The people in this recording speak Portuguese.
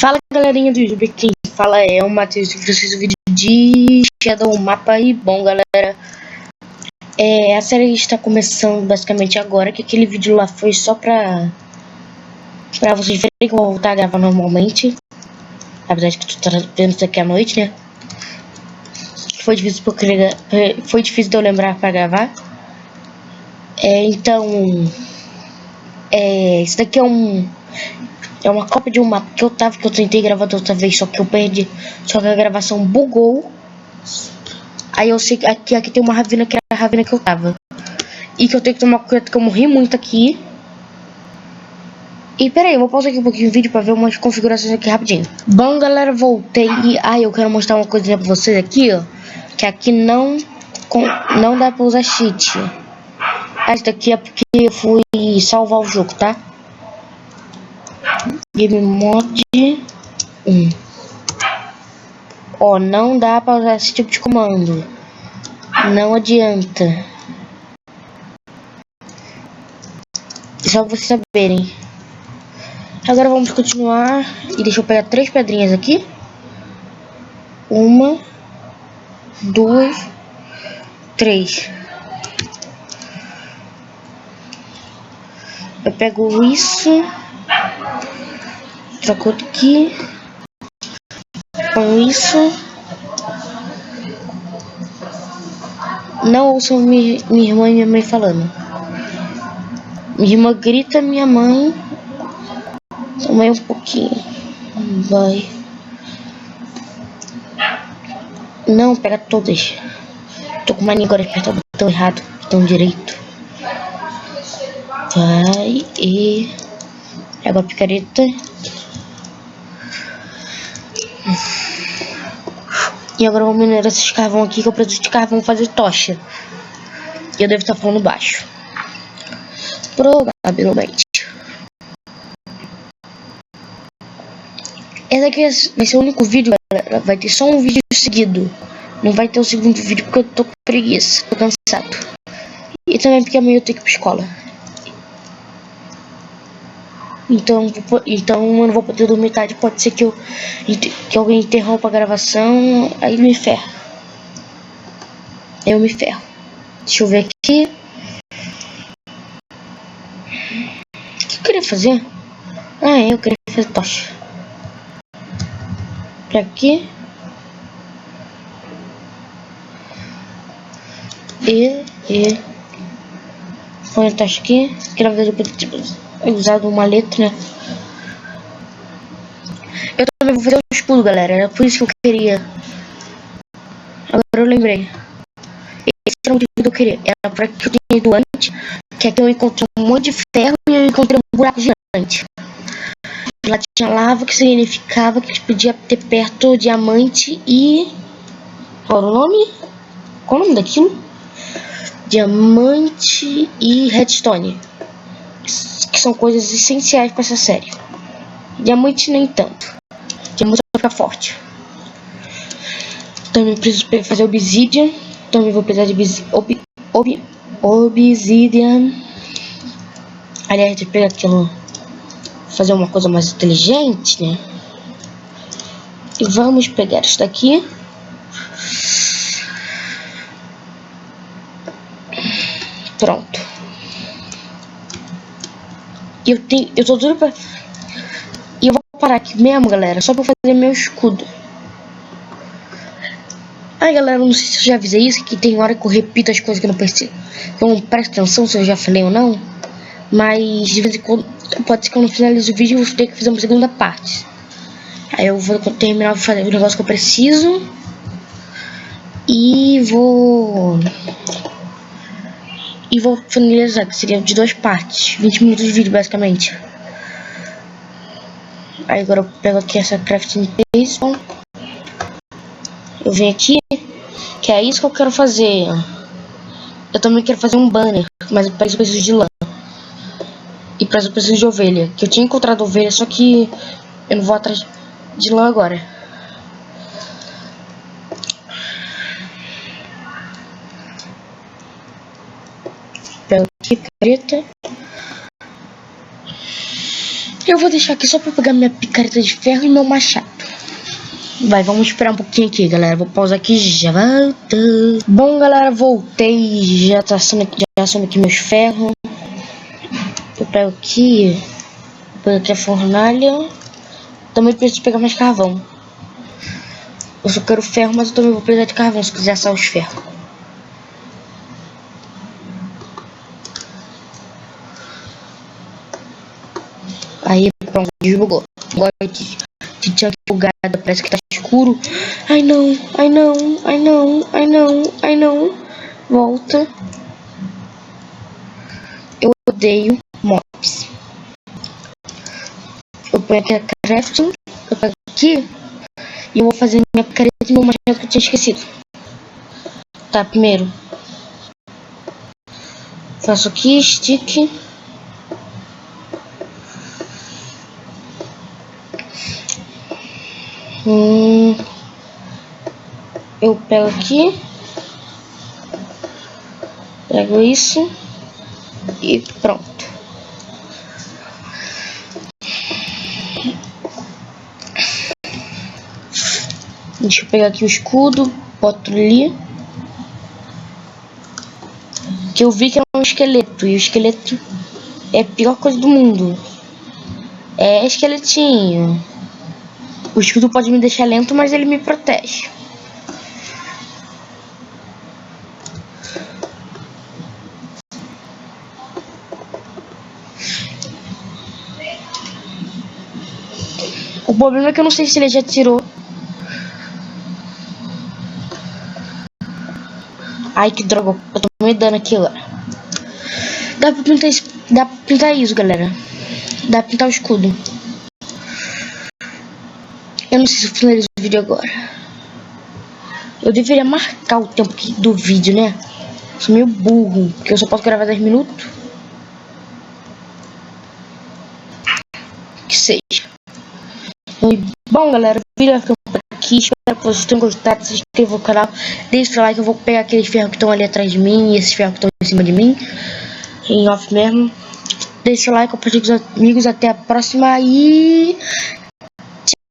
Fala galerinha do YouTube, quem fala é o Matheus, que fez o vídeo de Shadow Mapa. E bom galera, a série está começando basicamente agora, que aquele vídeo lá foi só pra vocês verem que eu vou voltar a gravar normalmente. Apesar de que tu tá vendo isso aqui à noite, né? Foi difícil de eu lembrar pra gravar. Isso daqui é uma cópia de um mapa que eu tentei gravar da outra vez, só que eu perdi. Só que a gravação bugou. Aí eu sei que aqui tem uma ravina, que era a ravina que eu tava. E que eu tenho que tomar cuidado, que eu morri muito aqui. E pera aí, eu vou pausar aqui um pouquinho o vídeo pra ver umas configurações aqui rapidinho. Bom galera, voltei e eu quero mostrar uma coisinha pra vocês aqui, ó. Que aqui não dá pra usar cheat. Isso daqui é porque eu fui salvar o jogo, tá? Game Mode 1. Ó, não dá pra usar esse tipo de comando. Não adianta. Só pra vocês saberem. Agora vamos continuar. E deixa eu pegar 3 pedrinhas aqui. 1, 2, 3. Eu pego isso. Troco aqui. Com isso. Não ouçam minha irmã e minha mãe falando. Minha irmã grita, minha mãe também um pouquinho. Vai. Não, pega todas. Tô com mania agora de apertar o botão errado, botão direito. Vai e agora picareta. E agora eu vou minerar esses carvão aqui, que eu preciso de carvão fazer tocha. E eu devo estar falando baixo. Provavelmente. Esse aqui vai ser o único vídeo, galera. Vai ter só um vídeo seguido. Não vai ter o segundo vídeo porque eu tô com preguiça, tô cansado. E também porque amanhã eu tenho que ir pra escola. Então eu não vou poder dormir tarde. Pode ser que alguém interrompa a gravação. Aí me ferro. Eu me ferro. Deixa eu ver aqui. O que eu queria fazer? Eu queria fazer tocha. Pra aqui. Põe a tocha aqui. Quero ver eu usado uma letra. Eu também vou fazer um escudo, galera. Era por isso que eu queria. Agora eu lembrei. Esse era o que eu queria. Era pra que eu tinha ido antes. Que aqui eu encontrei um monte de ferro e eu encontrei um buraco gigante. Lá tinha lava, que significava que podia ter perto diamante e... Qual era o nome? Qual é o nome daquilo? Diamante e redstone. Que são coisas essenciais para essa série. Diamante nem tanto. Diamante vai ficar forte. Também preciso fazer obsidian. Também vou precisar de obsidian. Aliás, de pegar aquilo, fazer uma coisa mais inteligente, né? E vamos pegar isso daqui. Pronto. Eu tô tudo pra... E eu vou parar aqui mesmo, galera, só pra fazer meu escudo. Galera, não sei se eu já avisei isso, que tem hora que eu repito as coisas que eu não percebo. Então presta atenção se eu já falei ou não. Mas de vez em quando, pode ser que eu não finalize o vídeo e eu vou ter que fazer uma segunda parte. Aí eu vou terminar de fazer o negócio que eu preciso. E vou finalizar, que seria de 2 partes. 20 minutos de vídeo, basicamente. Aí agora eu pego aqui essa crafting table. Eu venho aqui, que é isso que eu quero fazer. Eu também quero fazer um banner, mas para isso eu preciso de lã. E para isso eu preciso de ovelha. Que eu tinha encontrado ovelha, só que eu não vou atrás de lã agora. Pego aqui, careta. Eu vou deixar aqui só pra pegar minha picareta de ferro e meu machado. Vai, vamos esperar um pouquinho aqui, galera. Vou pausar aqui e já volto. Bom, galera, voltei. Já tá assando aqui meus ferros. Eu pego aqui a fornalha. Também preciso pegar mais carvão. Eu só quero ferro, mas eu também vou precisar de carvão se quiser assar os ferros. Aí, pronto, desbugou. Agora que tinha bugado, parece que tá escuro. Ai não, ai não, ai não, ai não, ai não. Volta. Eu odeio mobs. Eu ponho aqui a crafting, eu pego aqui e eu vou fazer minha picareta e meu machado que eu tinha esquecido. Tá, primeiro faço aqui, stick. Eu pego aqui, pego isso e pronto. Deixa eu pegar aqui o escudo, boto ali. Que eu vi que é um esqueleto, e o esqueleto é a pior coisa do mundo. É esqueletinho. O escudo pode me deixar lento, mas ele me protege. O problema é que eu não sei se ele já tirou. Ai, que droga. Eu tô me dando aqui agora. Dá pra pintar isso, galera. Dá pra pintar o escudo. Eu não sei se eu finalizo o vídeo agora. Eu deveria marcar o tempo do vídeo, né? Sou meio burro, porque eu só posso gravar 10 minutos. Que seja. Bom, galera, o vídeo vai ficando por aqui. Espero que vocês tenham gostado. Se inscrevam no canal, deixe o like. Eu vou pegar aqueles ferros que estão ali atrás de mim e esses ferros que estão em cima de mim, em off mesmo. Deixe o like, compartilhe com os amigos. Até a próxima e